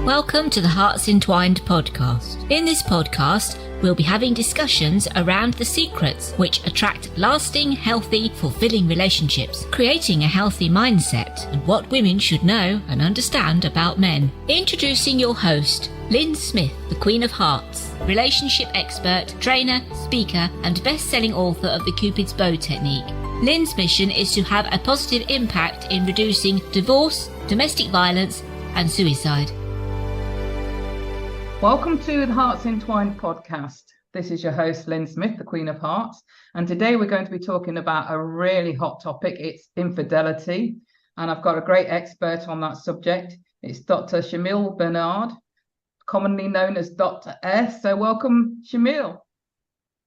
Welcome to the HEARTS Entwined podcast. In this podcast, we'll be having discussions around the secrets which attract lasting, healthy, fulfilling relationships, creating a healthy mindset, and what women should know and understand about men. Introducing your host, Lyn Smith, the Queen of Hearts, relationship expert, trainer, speaker, and best-selling author of the Cupid's Bow technique. Lyn's mission is to have a positive impact in reducing divorce, domestic violence, and suicide. Welcome to the HEARTS Entwined podcast. This is your host, Lyn Smith, the Queen of Hearts. And today we're going to be talking about a really hot topic. It's infidelity. And I've got a great expert on that subject. It's Dr. Shamile Bernard, commonly known as Dr. S. So welcome, Shamile.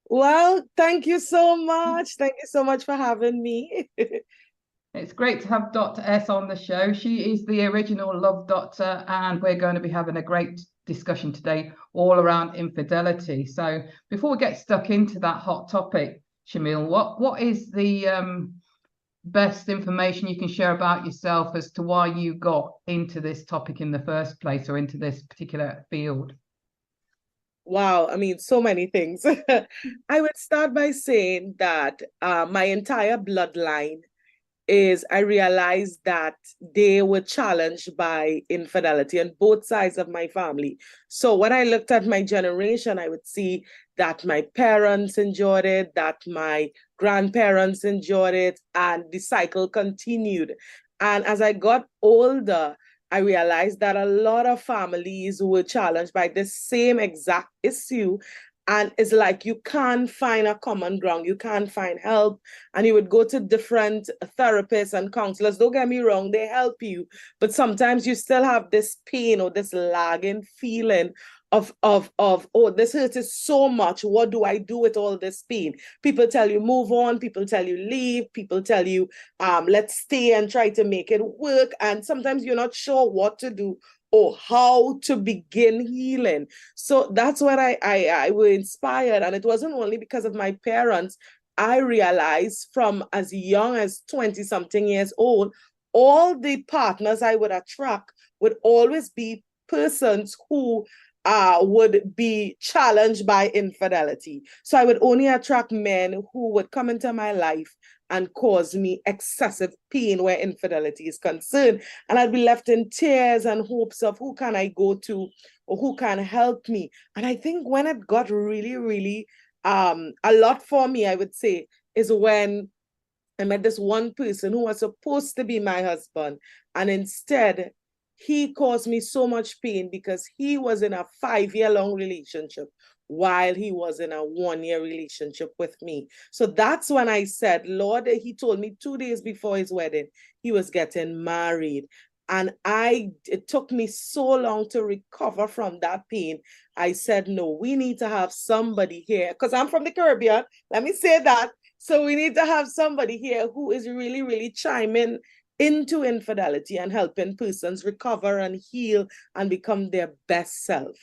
Well, thank you so much. Thank you so much for having me. It's great to have Dr. S on the show. She is the original love doctor, and we're going to be having a great discussion today all around infidelity. So before we get stuck into that hot topic, Shamile, what is the best information you can share about yourself as to why you got into this topic in the first place, or into this particular field? Wow, I mean, so many things. I would start by saying that my entire bloodline I realized that they were challenged by infidelity on both sides of my family. So when I looked at my generation, I would see that my parents enjoyed it, that my grandparents enjoyed it, and the cycle continued. And as I got older, I realized that a lot of families were challenged by the same exact issue. And it's like you can't find a common ground. You can't find help. And you would go to different therapists and counselors. Don't get me wrong, they help you. But sometimes you still have this pain or this lagging feeling of oh, this hurts so much. What do I do with all this pain? People tell you move on. People tell you leave. People tell you let's stay and try to make it work. And sometimes you're not sure what to do or how to begin healing. So that's what I was inspired. And it wasn't only because of my parents. I realized from as young as 20-something years old, all the partners I would attract would always be persons who would be challenged by infidelity. So I would only attract men who would come into my life and cause me excessive pain where infidelity is concerned. And I'd be left in tears and hopes of who can I go to or who can help me. And I think when it got really, really a lot for me, I would say, is when I met this one person who was supposed to be my husband. And instead, he caused me so much pain because he was in a 5-year-long relationship while he was in a 1-year relationship with me. So that's when I said, Lord, he told me 2 days before his wedding, he was getting married. And it took me so long to recover from that pain. I said, no, we need to have somebody here, because I'm from the Caribbean. Let me say that. So we need to have somebody here who is really, really chiming into infidelity and helping persons recover and heal and become their best self.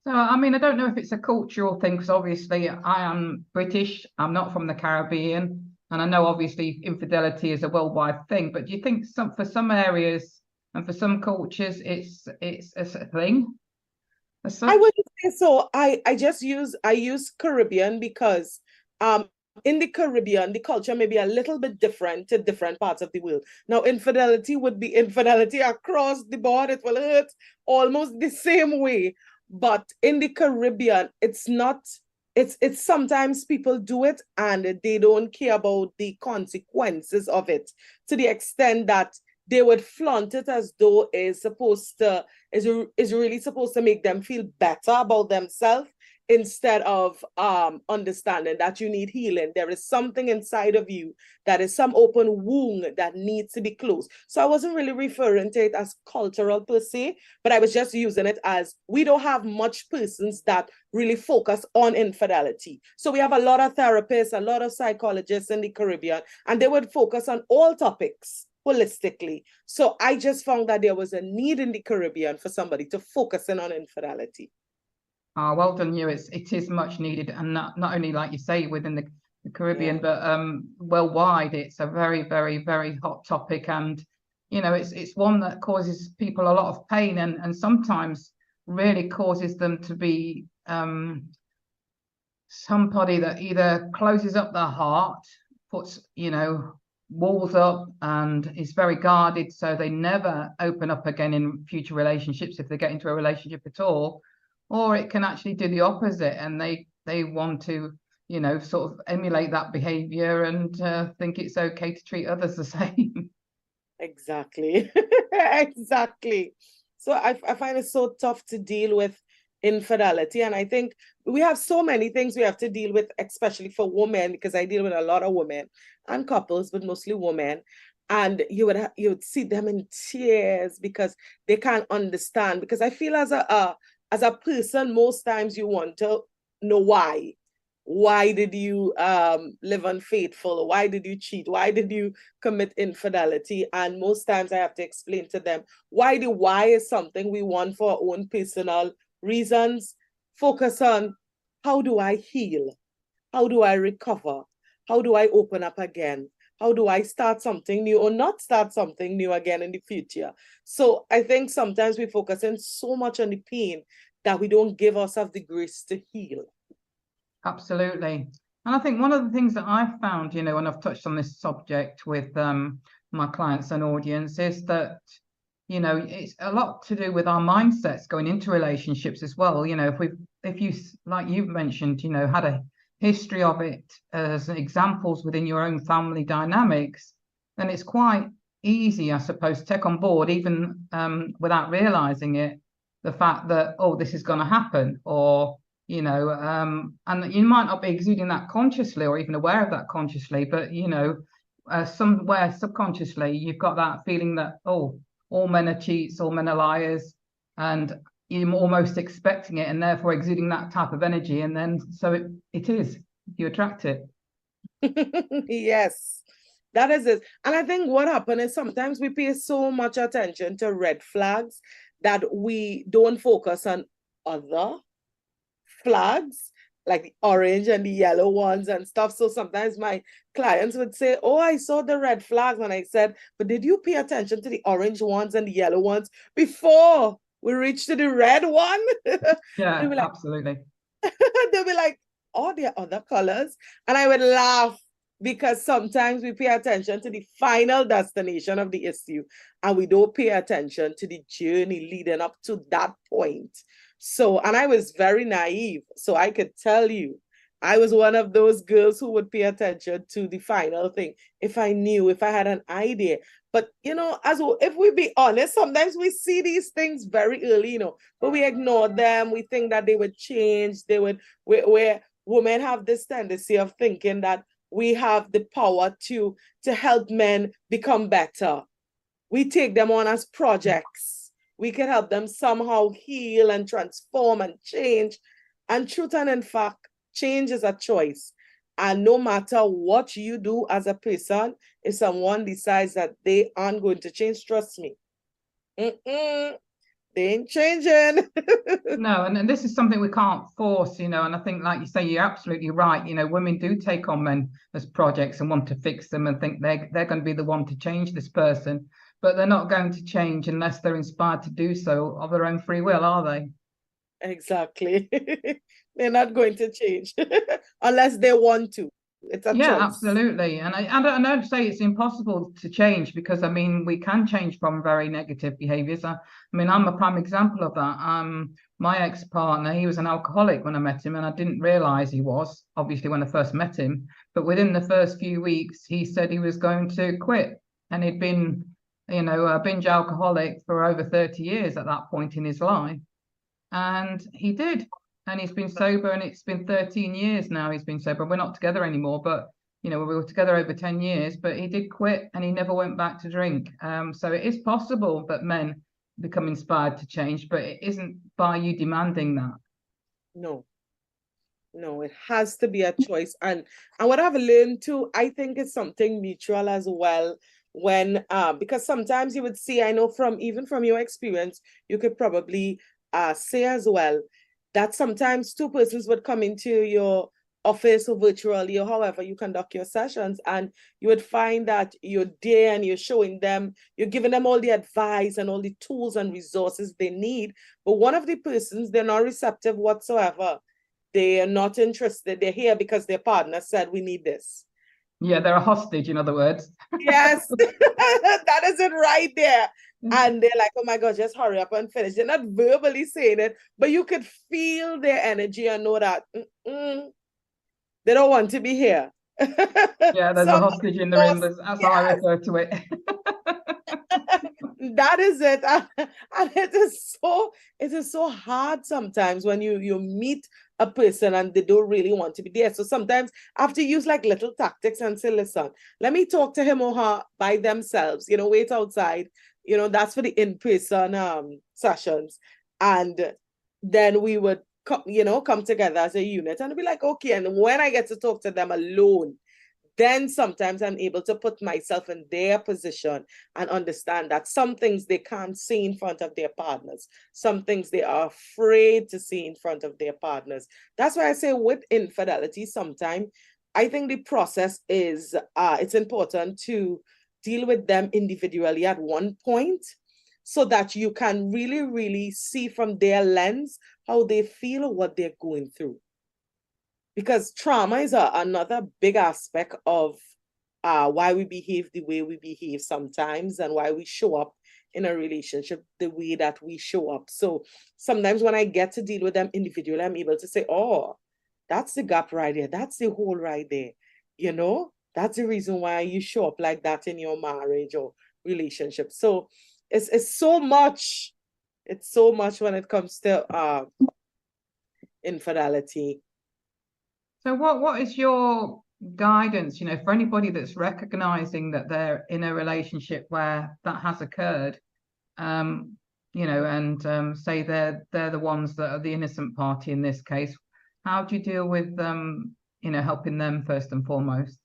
So, I mean, I don't know if it's a cultural thing, because obviously I am British, I'm not from the Caribbean, and I know obviously infidelity is a worldwide thing, but do you think for some areas and for some cultures it's a thing? I wouldn't say so. I use Caribbean because in the Caribbean, the culture may be a little bit different to different parts of the world. Now, infidelity would be infidelity across the board. It will hurt almost the same way. But in the Caribbean, it's sometimes people do it and they don't care about the consequences of it, to the extent that they would flaunt it as though is really supposed to make them feel better about themselves, instead of understanding that you need healing. There is something inside of you that is some open wound that needs to be closed. So I wasn't really referring to it as cultural per se, but I was just using it as we don't have much persons that really focus on infidelity. So we have a lot of therapists, a lot of psychologists in the Caribbean, and they would focus on all topics holistically. So I just found that there was a need in the Caribbean for somebody to focus in on infidelity. Well done you. It is much needed, and not only, like you say, within the Caribbean, but worldwide. It's a very, very, very hot topic, and it's one that causes people a lot of pain, and sometimes really causes them to be somebody that either closes up their heart, puts walls up, and is very guarded, so they never open up again in future relationships if they get into a relationship at all. Or it can actually do the opposite, and they want to sort of emulate that behavior and think it's okay to treat others the same. Exactly. Exactly. So I find it so tough to deal with infidelity. And I think we have so many things we have to deal with, especially for women, because I deal with a lot of women and couples, but mostly women. And you would see them in tears because they can't understand. Because I feel as a person, most times you want to know why. Why did you live unfaithful? Why did you cheat? Why did you commit infidelity? And most times I have to explain to them why the why is something we want for our own personal reasons. Focus on, how do I heal? How do I recover? How do I open up again? How do I start something new or not start something new again in the future? So I think sometimes we focus in so much on the pain that we don't give ourselves the grace to heal. Absolutely. And I think one of the things that I've found, when I've touched on this subject with my clients and audience, is that, it's a lot to do with our mindsets going into relationships as well. If you, like you've mentioned, had a history of it as examples within your own family dynamics, then it's quite easy, I suppose, to take on board, even without realizing it, the fact that, oh, this is going to happen, or and you might not be exuding that consciously or even aware of that consciously, but somewhere subconsciously you've got that feeling that, oh, all men are cheats, all men are liars, and you're almost expecting it and therefore exuding that type of energy, and then so it is, you attract it. Yes, that is it. And I think what happened is sometimes we pay so much attention to red flags that we don't focus on other flags, like the orange and the yellow ones and stuff. So sometimes my clients would say, oh, I saw the red flags. And I said, but did you pay attention to the orange ones and the yellow ones before we reached to the red one? Yeah, like, absolutely. They'll be like, oh, there are other colors. And I would laugh, because sometimes we pay attention to the final destination of the issue and we don't pay attention to the journey leading up to that point. So, and I was very naive. So I could tell you, I was one of those girls who would pay attention to the final thing. If I knew, if I had an idea. But, as well, if we be honest, sometimes we see these things very early, but we ignore them. We think that they would change. Where women have this tendency of thinking that we have the power to help men become better. We take them on as projects. We can help them somehow heal and transform and change. And truth and in fact, change is a choice. And no matter what you do as a person, if someone decides that they aren't going to change, trust me, they ain't changing. No, and this is something we can't force, and I think, like you say, you're absolutely right. Women do take on men as projects and want to fix them and think they're going to be the one to change this person. But they're not going to change unless they're inspired to do so of their own free will, are they? Exactly. They're not going to change unless they want to. It's a choice. Absolutely. And I don't say it's impossible to change, because we can change from very negative behaviors. I'm a prime example of that. My ex-partner, he was an alcoholic when I met him, and I didn't realize he was, obviously, when I first met him. But within the first few weeks, he said he was going to quit, and he'd been a binge alcoholic for over 30 years at that point in his life. And he did. And he's been sober, and it's been 13 years now he's been sober. We're not together anymore, but, we were together over 10 years, but he did quit and he never went back to drink. So it is possible that men become inspired to change, but it isn't by you demanding that. No, it has to be a choice. And what I've learned too, I think it's something mutual as well. When because sometimes you would see, I know even from your experience, you could probably say as well that sometimes two persons would come into your office or virtually or however you conduct your sessions, and you would find that you're there and you're showing them, you're giving them all the advice and all the tools and resources they need, but one of the persons, they're not receptive whatsoever. They are not interested. They're here because their partner said, we need this. Yeah, they're a hostage, in other words. Yes, that is it right there. And they're like, oh my God, just hurry up and finish. They're not verbally saying it, but you could feel their energy and know that they don't want to be here. Yeah, there's a hostage in the room. That's how I refer to it. That is it. And it is so hard sometimes when you meet a person and they don't really want to be there. So sometimes I have to use like little tactics and say, listen, let me talk to him or her by themselves, wait outside. That's for the in-person sessions. And then we would come together as a unit and be like, okay. And when I get to talk to them alone, then sometimes I'm able to put myself in their position and understand that some things they can't see in front of their partners. Some things they are afraid to see in front of their partners. That's why I say with infidelity, sometimes I think the process is, it's important to deal with them individually at one point so that you can really, really see from their lens how they feel or what they're going through. Because trauma is another big aspect of why we behave the way we behave sometimes and why we show up in a relationship the way that we show up. So sometimes when I get to deal with them individually, I'm able to say, oh, that's the gap right there. That's the hole right there. That's the reason why you show up like that in your marriage or relationship. So it's so much. It's so much when it comes to infidelity. So what is your guidance, for anybody that's recognizing that they're in a relationship where that has occurred, and say they're the ones that are the innocent party in this case? How do you deal with helping them first and foremost?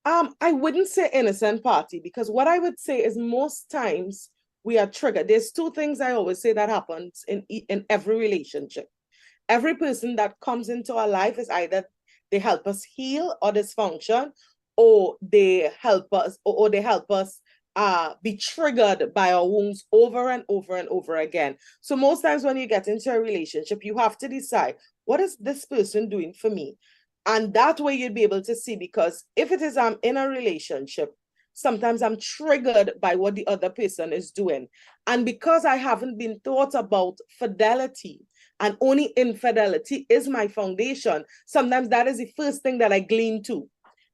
I wouldn't say innocent party, because what I would say is most times we are triggered. There's two things I always say that happens in every relationship. Every person that comes into our life is either they help us heal or dysfunction, or they help us, be triggered by our wounds over and over and over again. So most times when you get into a relationship, you have to decide, what is this person doing for me? And that way you'd be able to see, because if it is I'm in a relationship, sometimes I'm triggered by what the other person is doing. And because I haven't been taught about fidelity, and only infidelity is my foundation, sometimes that is the first thing that I glean to,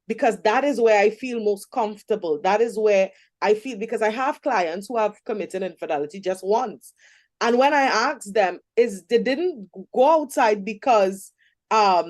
because that is where I feel most comfortable. That is where I feel, because I have clients who have committed infidelity just once. And when I ask them, they didn't go outside because, now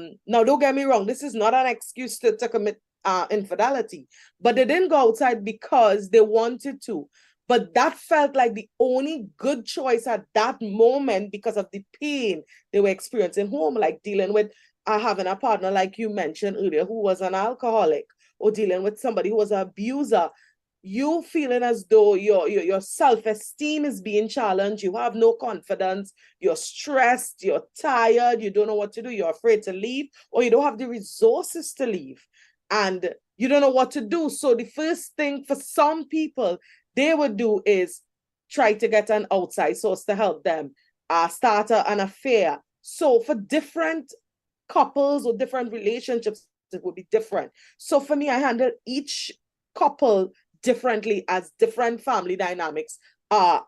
don't get me wrong, this is not an excuse to commit infidelity, but they didn't go outside because they wanted to. But that felt like the only good choice at that moment because of the pain they were experiencing home, like dealing with having a partner, like you mentioned earlier, who was an alcoholic, or dealing with somebody who was an abuser. You feeling as though your self-esteem is being challenged. You have no confidence. You're stressed. You're tired. You don't know what to do. You're afraid to leave, or you don't have the resources to leave. And you don't know what to do. So the first thing for some people they would do is try to get an outside source to help them start an affair. So for different couples or different relationships, it would be different. So for me, I handle each couple differently, as different family dynamics are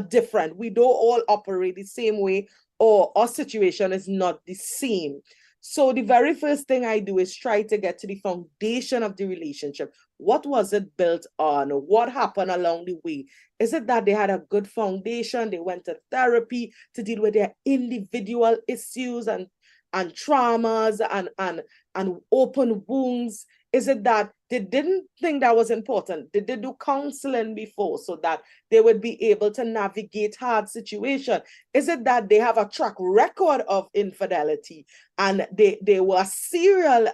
different. We don't all operate the same way, or our situation is not the same. So the very first thing I do is try to get to the foundation of the relationship. What was it built on? What happened along the way? Is it that they had a good foundation? They went to therapy to deal with their individual issues and traumas and open wounds? Is it that they didn't think that was important? Did they do counseling before so that they would be able to navigate hard situations? Is it that they have a track record of infidelity and they were a serial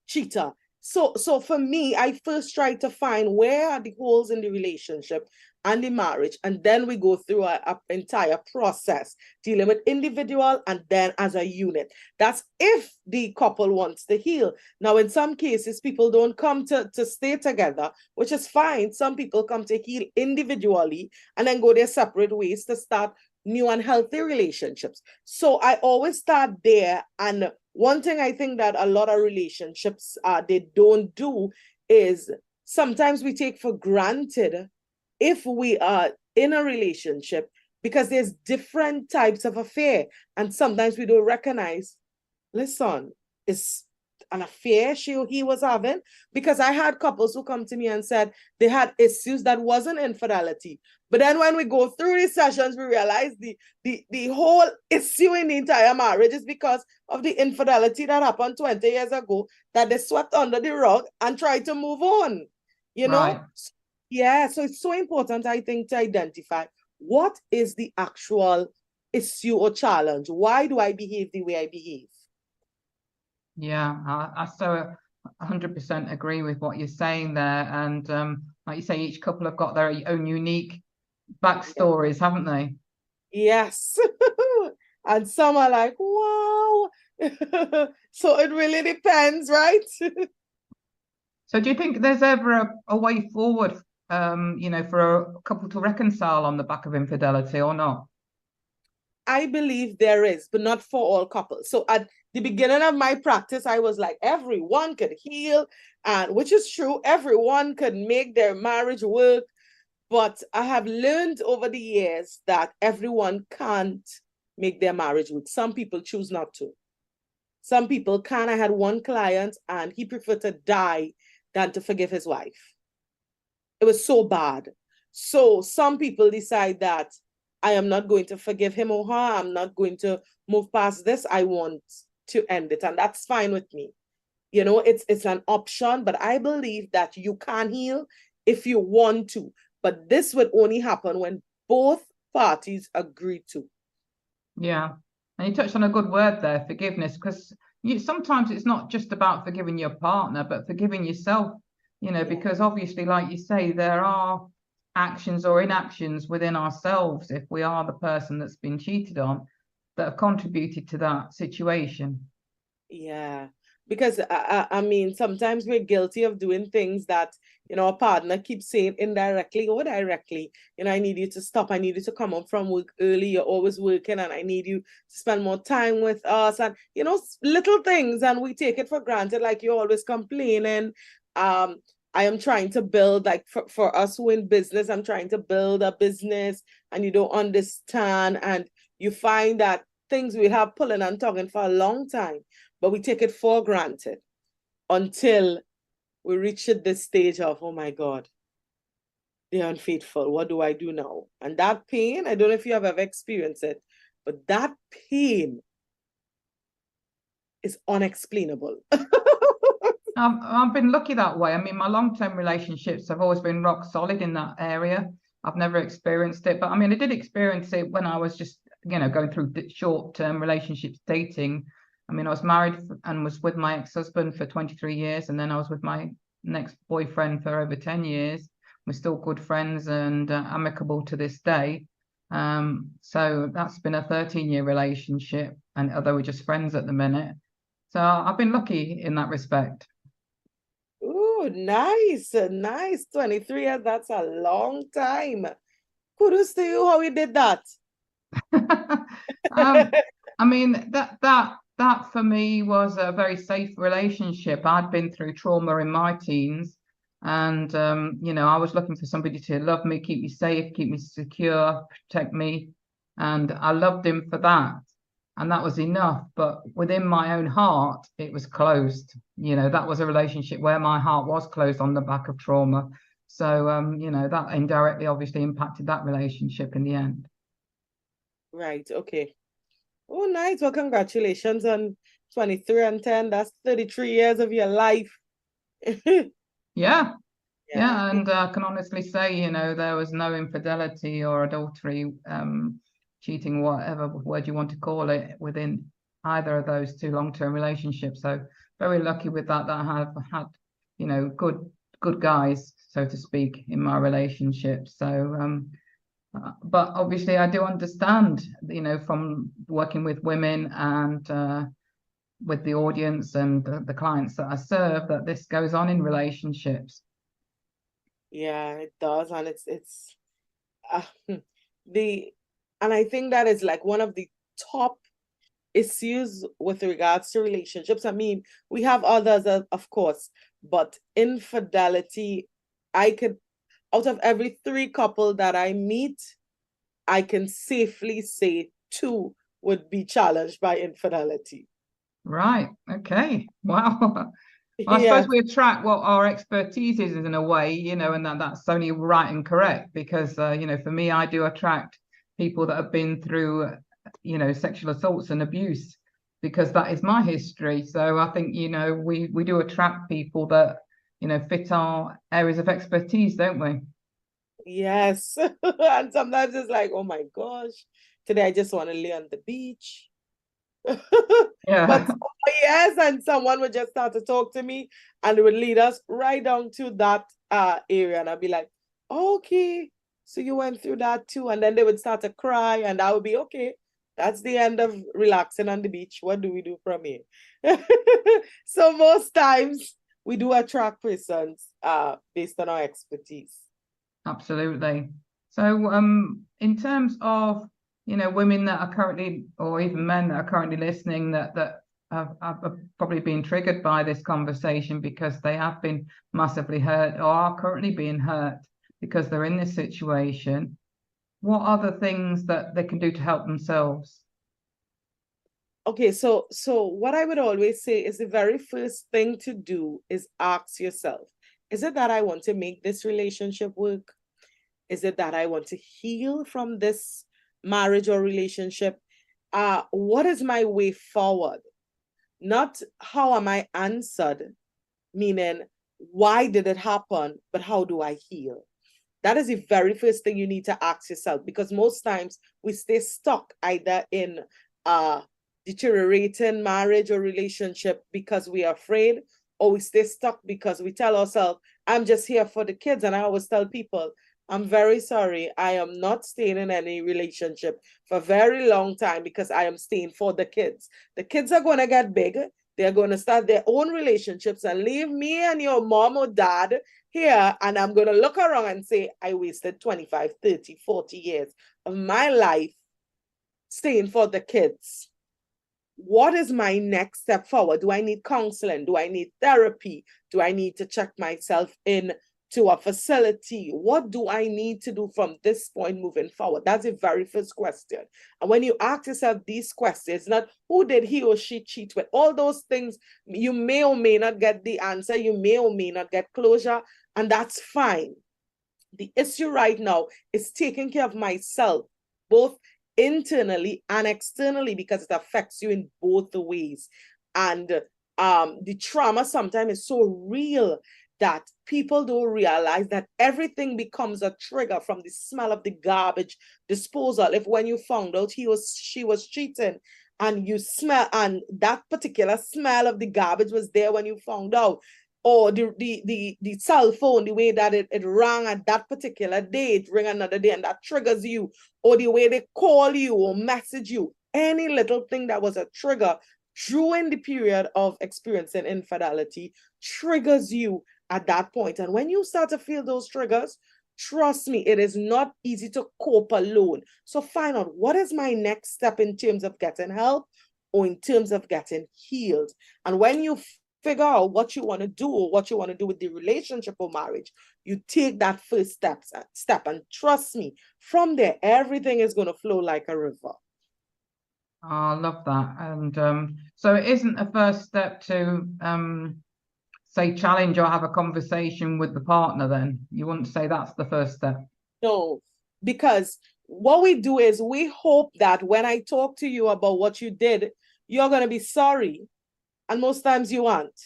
cheater? So for me, I first try to find where are the holes in the relationship and the marriage, and then we go through a entire process dealing with individual and then as a unit. That's if the couple wants to heal. Now, in some cases, people don't come to stay together, which is fine. Some people come to heal individually and then go their separate ways to start new and healthy relationships. So I always start there. And one thing I think that a lot of relationships they don't do is sometimes we take for granted if we are in a relationship, because there's different types of affair. And sometimes we don't recognize, listen, it's an affair he was having. Because I had couples who come to me and said they had issues that wasn't infidelity. But then when we go through these sessions, we realize the whole issue in the entire marriage is because of the infidelity that happened 20 years ago that they swept under the rug and tried to move on, you know? Right. Yeah, so it's so important, I think, to identify what is the actual issue or challenge. Why do I behave the way I behave? Yeah, I so 100% agree with what you're saying there. And like you say, each couple have got their own unique backstories, haven't they? Yes. And some are like, wow. So it really depends, right? So do you think there's ever a way forward, for a couple to reconcile on the back of infidelity or not? I believe there is, but not for all couples. So at the beginning of my practice, I was like, everyone could heal, and which is true. Everyone could make their marriage work. But I have learned over the years that everyone can't make their marriage work. Some people choose not to. Some people can. I had one client and he preferred to die than to forgive his wife. It was so bad. So some people decide that I am not going to forgive him or her. I'm not going to move past this. I want to end it. And that's fine with me. You know, it's an option, but I believe that you can heal if you want to. But this would only happen when both parties agree to. Yeah. And you touched on a good word there, forgiveness, because sometimes it's not just about forgiving your partner, but forgiving yourself, because obviously, like you say, there are actions or inactions within ourselves, if we are the person that's been cheated on, that have contributed to that situation. Yeah. Because I mean, sometimes we're guilty of doing things that, our partner keeps saying indirectly or directly, I need you to stop. I need you to come home from work early. You're always working and I need you to spend more time with us. And, little things. And we take it for granted, like you're always complaining. I am trying to build, like for us who in business, I'm trying to build a business and you don't understand. And you find that things we have pulling and tugging for a long time, but we take it for granted until we reach this stage of, oh my God, they're unfaithful. What do I do now? And that pain, I don't know if you have ever experienced it, but that pain is unexplainable. I've been lucky that way. I mean, my long-term relationships have always been rock solid in that area. I've never experienced it, but I mean, I did experience it when I was just, going through short-term relationships, dating. I mean, I was married and was with my ex-husband for 23 years. And then I was with my next boyfriend for over 10 years. We're still good friends and amicable to this day. So that's been a 13-year relationship. And although we're just friends at the minute. So I've been lucky in that respect. Oh, nice. Nice. 23 years. That's a long time. Kudos to you how you did that. I mean, that for me was a very safe relationship. I'd been through trauma in my teens and, I was looking for somebody to love me, keep me safe, keep me secure, protect me. And I loved him for that. And that was enough. But within my own heart, it was closed. That was a relationship where my heart was closed on the back of trauma. So, that indirectly obviously impacted that relationship in the end. Right. Okay. Oh, nice. Well, congratulations on 23 and 10. That's 33 years of your life. Yeah. And I can honestly say, there was no infidelity or adultery, cheating, whatever word you want to call it, within either of those two long-term relationships. So very lucky with that I have had, good guys so to speak, in my relationship. So, but obviously I do understand, from working with women and with the audience and the clients that I serve, that this goes on in relationships. Yeah, it does. And it's uh, and I think that is like one of the top issues with regards to relationships. I mean, we have others, of course, but infidelity, out of every 3 couple that I meet, I can safely say 2 would be challenged by infidelity. Right. Okay. Wow. Well, I Yeah. suppose we attract what our expertise is in a way, and that's only right and correct because, for me, I do attract people that have been through, sexual assaults and abuse because that is my history. So I think, we do attract people that, fit our areas of expertise, don't we? Yes. And sometimes it's like, oh my gosh, today I just want to lay on the beach. Yeah. But yes, and someone would just start to talk to me and it would lead us right down to that area. And I'd be like, okay, so you went through that too. And then they would start to cry and I would be, okay, that's the end of relaxing on the beach. What do we do from here? So most times we do attract persons based on our expertise. Absolutely. So, in terms of, women that are currently, or even men that are currently listening, that have probably been triggered by this conversation because they have been massively hurt or are currently being hurt because they're in this situation, what are the things that they can do to help themselves? Okay, so what I would always say is the very first thing to do is ask yourself, is it that I want to make this relationship work? Is it that I want to heal from this marriage or relationship? What is my way forward? Not how am I answered, meaning why did it happen, but how do I heal? That is the very first thing you need to ask yourself, because most times we stay stuck either in a deteriorating marriage or relationship because we are afraid, or we stay stuck because we tell ourselves, I'm just here for the kids. And I always tell people, I'm very sorry, I am not staying in any relationship for a very long time because I am staying for the kids. The kids are going to get big. They're going to start their own relationships and leave me and your mom or dad here. And I'm going to look around and say, I wasted 25, 30, 40 years of my life staying for the kids. What is my next step forward? Do I need counseling? Do I need therapy? Do I need to check myself in to a facility? What do I need to do from this point moving forward? That's the very first question. And when you ask yourself these questions, not who did he or she cheat with, all those things, you may or may not get the answer. You may or may not get closure, and that's fine. The issue right now is taking care of myself, both internally and externally, because it affects you in both the ways. And the trauma sometimes is so real that people don't realize that everything becomes a trigger, from the smell of the garbage disposal. If when you found out she was cheating and you smell, and that particular smell of the garbage was there when you found out, or the cell phone, the way that it rang at that particular day, it ring another day and that triggers you, or the way they call you or message you, any little thing that was a trigger during the period of experiencing infidelity triggers you at that point. And when you start to feel those triggers, trust me, it is not easy to cope alone. So find out, what is my next step in terms of getting help or in terms of getting healed? And when you figure out what you want to do or what you want to do with the relationship or marriage, you take that first step, and trust me, from there, everything is going to flow like a river. Oh, I love that. And so it isn't a first step to say challenge or have a conversation with the partner, then? You wouldn't say that's the first step? No, because what we do is we hope that when I talk to you about what you did, you're going to be sorry. And most times you aren't.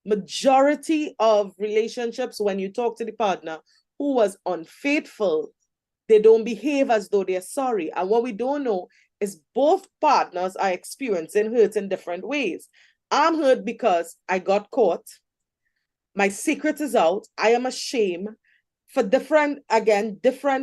Majority of relationships, when you talk to the partner who was unfaithful, they don't behave as though they're sorry. And what we don't know is both partners are experiencing hurt in different ways. I'm hurt because I got caught. My secret is out. I am ashamed. for different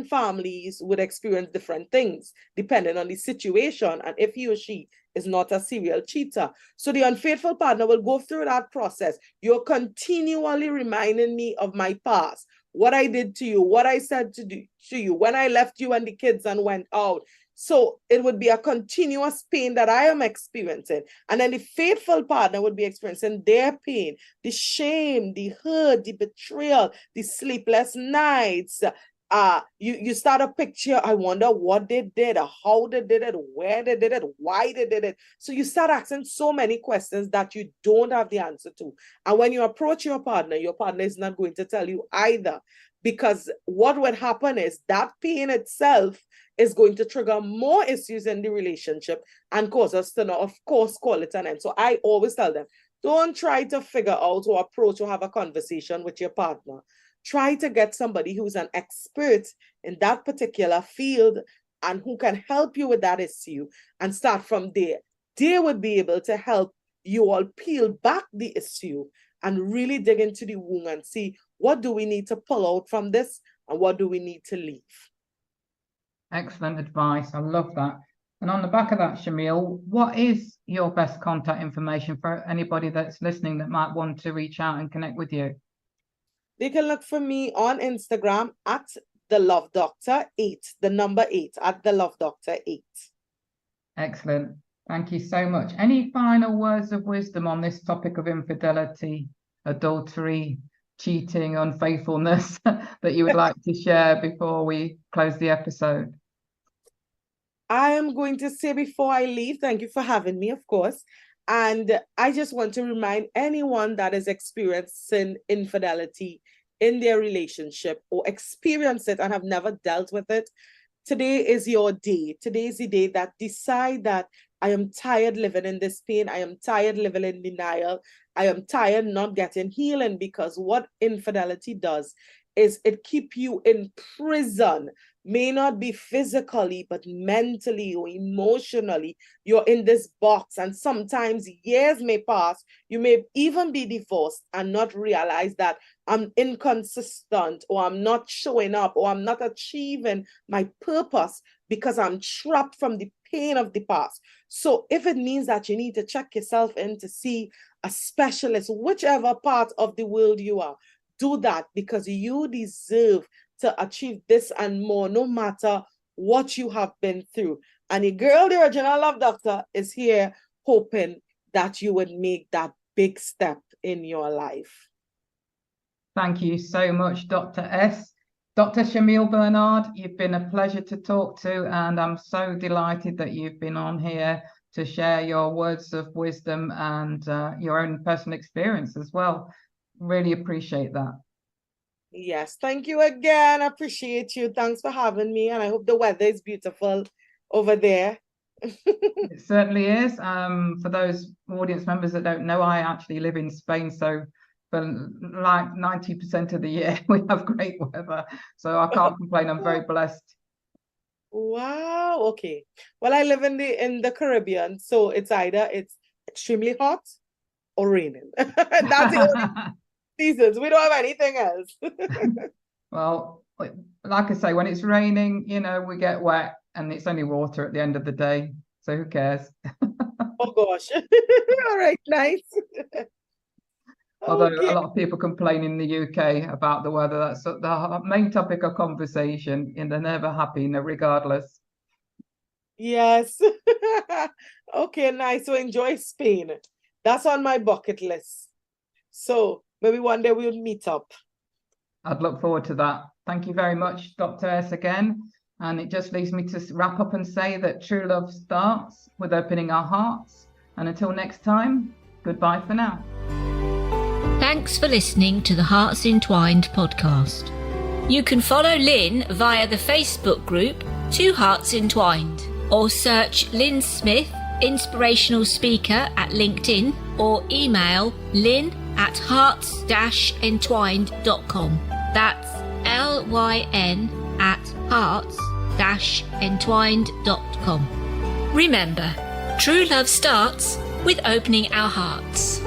families would experience different things depending on the situation and if he or she is not a serial cheater. So the unfaithful partner will go through that process. You're continually reminding me of my past, what I did to you, what I said to you, when I left you and the kids and went out. So it would be a continuous pain that I am experiencing. And then the faithful partner would be experiencing their pain, the shame, the hurt, the betrayal, the sleepless nights. You start a picture, I wonder what they did, how they did it, where they did it, why they did it. So you start asking so many questions that you don't have the answer to. And when you approach your partner is not going to tell you either. Because what would happen is that pain itself is going to trigger more issues in the relationship and cause us to, of course, call it an end. So I always tell them, don't try to figure out or approach or have a conversation with your partner. Try to get somebody who's an expert in that particular field and who can help you with that issue and start from there. They would be able to help you all peel back the issue and really dig into the wound and see what do we need to pull out from this and what do we need to leave. Excellent advice. I love that. And on the back of that, Shamile, what is your best contact information for anybody that's listening that might want to reach out and connect with you? They can look for me on Instagram at the Love Doctor 8, the number 8, at the Love Doctor 8. Excellent. Thank you so much. Any final words of wisdom on this topic of infidelity, adultery, cheating, unfaithfulness that you would like to share before we close the episode? I am going to say before I leave, thank you for having me, of course. And I just want to remind anyone that is experiencing infidelity in their relationship or experience it and have never dealt with it, today is your day. Today is the day that decide that I am tired living in this pain. I am tired living in denial. I am tired not getting healing, because what infidelity does is it keep you in prison. May not be physically, but mentally or emotionally, you're in this box. And sometimes years may pass. You may even be divorced and not realize that I'm inconsistent, or I'm not showing up, or I'm not achieving my purpose because I'm trapped from the pain of the past. So if it means that you need to check yourself in to see a specialist, whichever part of the world you are, do that, because you deserve to achieve this and more, no matter what you have been through. And the girl, the original Love Doctor, is here hoping that you would make that big step in your life. Thank you so much, Dr. S. Dr. Shamile Bernard, you've been a pleasure to talk to, and I'm so delighted that you've been on here to share your words of wisdom and your own personal experience as well. Really appreciate that. Yes, thank you again. I appreciate you. Thanks for having me, and I hope the weather is beautiful over there. It certainly is. For those audience members that don't know, I actually live in Spain, so for like 90% of the year we have great weather, so I can't complain. I'm very blessed. Wow. Okay. Well, I live in the Caribbean, so it's either extremely hot or raining. That's the only seasons. We don't have anything else. Well, like I say, when it's raining, we get wet, and it's only water at the end of the day, so who cares? Oh gosh. All right, nice. Although a lot of people complain in the UK about the weather. That's the main topic of conversation, and they're never happy, regardless. Yes. Okay, nice. So enjoy Spain. That's on my bucket list. So maybe one day we'll meet up. I'd look forward to that. Thank you very much, Dr. S, again. And it just leaves me to wrap up and say that true love starts with opening our hearts. And until next time, goodbye for now. Thanks for listening to the Hearts Entwined podcast. You can follow Lyn via the Facebook group Two Hearts Entwined, or search Lyn Smith, inspirational speaker, at LinkedIn, or email lyn@hearts-entwined.com. That's LYN@hearts-entwined.com. Remember, true love starts with opening our hearts.